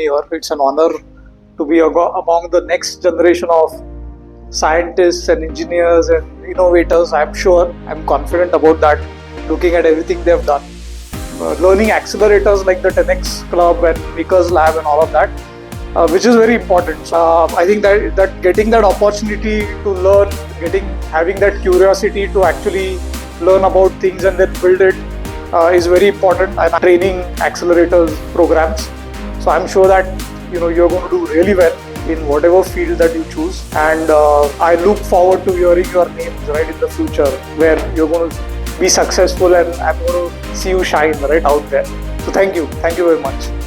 here. It's an honor to be among the next generation of scientists and engineers and innovators. I'm sure, I'm confident about that, looking at everything they've done. Learning accelerators like the 10X Club and Makers Lab and all of that, which is very important. I think that getting that opportunity to learn, having that curiosity to actually learn about things and then build it is very important. And training accelerators programs. So I'm sure that you're going to do really well in whatever field that you choose. And I look forward to hearing your names in the future, where you're going to be successful, and I'm going to see you shine out there. So thank you very much.